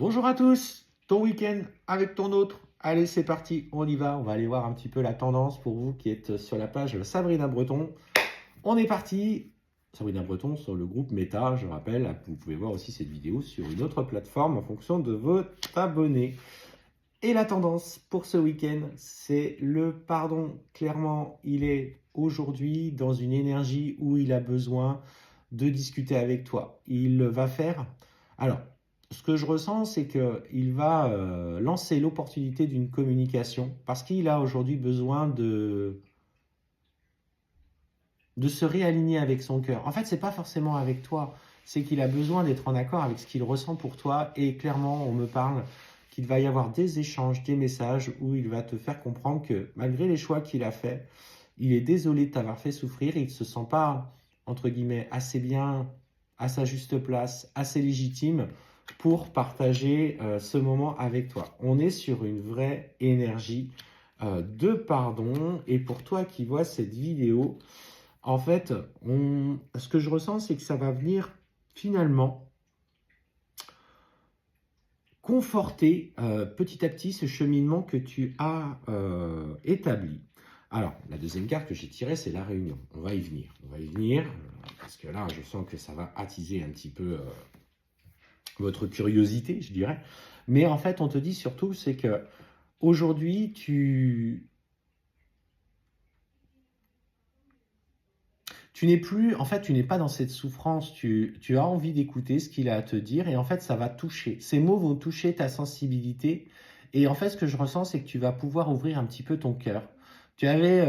Bonjour à tous, ton week-end avec ton autre. Allez, c'est parti, on y va. On va aller voir un petit peu la tendance pour vous qui êtes sur la page Sabrina Breton. On est parti. Sabrina Breton sur le groupe Meta, je rappelle. Vous pouvez voir aussi cette vidéo sur une autre plateforme en fonction de votre abonné. Et la tendance pour ce week-end, c'est le pardon. Clairement, il est aujourd'hui dans une énergie où il a besoin de discuter avec toi. Il va faire... Alors, ce que je ressens, c'est qu'il va lancer l'opportunité d'une communication parce qu'il a aujourd'hui besoin de se réaligner avec son cœur. En fait, c'est pas forcément avec toi, c'est qu'il a besoin d'être en accord avec ce qu'il ressent pour toi. Et clairement, on me parle qu'il va y avoir des échanges, des messages où il va te faire comprendre que malgré les choix qu'il a faits, il est désolé de t'avoir fait souffrir. Il ne se sent pas, entre guillemets, assez bien, à sa juste place, assez légitime pour partager ce moment avec toi. On est sur une vraie énergie de pardon. Et pour toi qui vois cette vidéo, en fait, ce que je ressens, c'est que ça va venir finalement conforter petit à petit ce cheminement que tu as établi. Alors, la deuxième carte que j'ai tirée, c'est la réunion. On va y venir. On va y venir, parce que là, je sens que ça va attiser un petit peu votre curiosité, je dirais. Mais en fait, on te dit surtout, c'est que aujourd'hui, tu n'es plus, en fait, tu n'es pas dans cette souffrance, tu as envie d'écouter ce qu'il a à te dire et en fait, ça va toucher. Ces mots vont toucher ta sensibilité et en fait, ce que je ressens, c'est que tu vas pouvoir ouvrir un petit peu ton cœur. Tu avais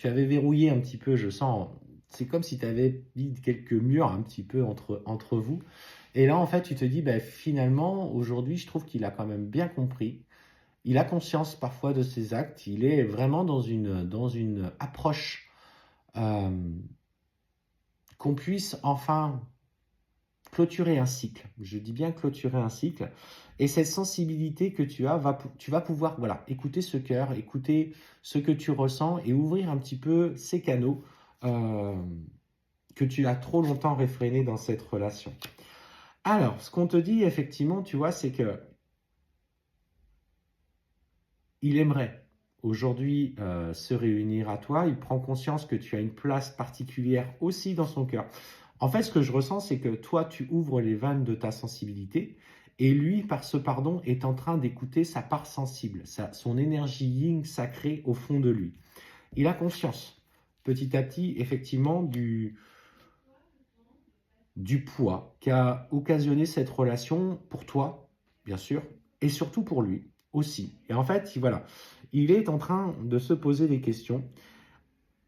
verrouillé un petit peu, je sens, c'est comme si tu avais mis quelques murs un petit peu entre vous. Et là, en fait, tu te dis, bah, finalement, aujourd'hui, je trouve qu'il a quand même bien compris. Il a conscience parfois de ses actes. Il est vraiment dans une approche euh, qu'on puisse enfin clôturer un cycle. Je dis bien clôturer un cycle. Et cette sensibilité que tu as, tu vas pouvoir voilà, écouter ce cœur, écouter ce que tu ressens et ouvrir un petit peu ces canaux que tu as trop longtemps réfrénés dans cette relation. Alors, ce qu'on te dit effectivement, tu vois, c'est que il aimerait aujourd'hui se réunir à toi. Il prend conscience que tu as une place particulière aussi dans son cœur. En fait, ce que je ressens, c'est que toi, tu ouvres les vannes de ta sensibilité et lui, par ce pardon, est en train d'écouter sa part sensible, son énergie yin sacrée au fond de lui. Il a conscience, petit à petit, effectivement, du poids qu'a occasionné cette relation pour toi, bien sûr, et surtout pour lui aussi. Et en fait, voilà, il est en train de se poser des questions.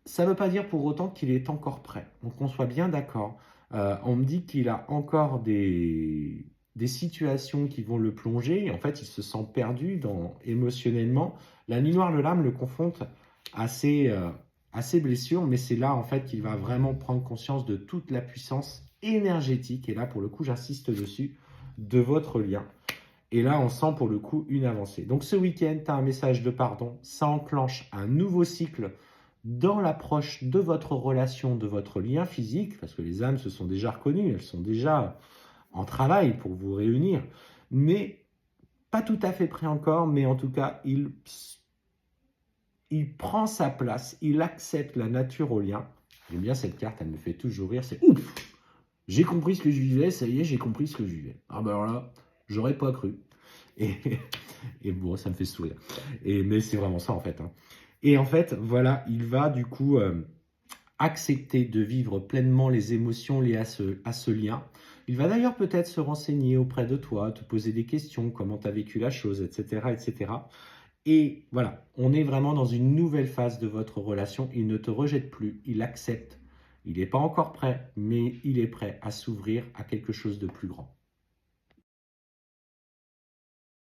Ça ne veut pas dire pour autant qu'il est encore prêt. Donc, on soit bien d'accord. On me dit qu'il a encore des situations qui vont le plonger. En fait, il se sent perdu émotionnellement. La nuit noire de l'âme le confronte à ses blessures, mais c'est là, en fait, qu'il va vraiment prendre conscience de toute la puissance énergétique. Et là, pour le coup, j'insiste dessus, de votre lien. Et là, on sent pour le coup une avancée. Donc, ce week-end, tu as un message de pardon. Ça enclenche un nouveau cycle dans l'approche de votre relation, de votre lien physique, parce que les âmes se sont déjà reconnues, elles sont déjà en travail pour vous réunir, mais pas tout à fait prêt encore, mais en tout cas, il prend sa place, il accepte la nature au lien. J'aime bien cette carte, elle me fait toujours rire, c'est ouf, j'ai compris ce que je vivais, ça y est, j'ai compris ce que je vivais. Ah ben alors là, j'aurais pas cru. Et, et bon, ça me fait sourire. Mais c'est vraiment ça en fait. Hein. Et en fait, voilà, il va du coup accepter de vivre pleinement les émotions liées à ce lien. Il va d'ailleurs peut-être se renseigner auprès de toi, te poser des questions, comment tu as vécu la chose, etc., etc. Et voilà, on est vraiment dans une nouvelle phase de votre relation. Il ne te rejette plus, il accepte. Il n'est pas encore prêt, mais il est prêt à s'ouvrir à quelque chose de plus grand.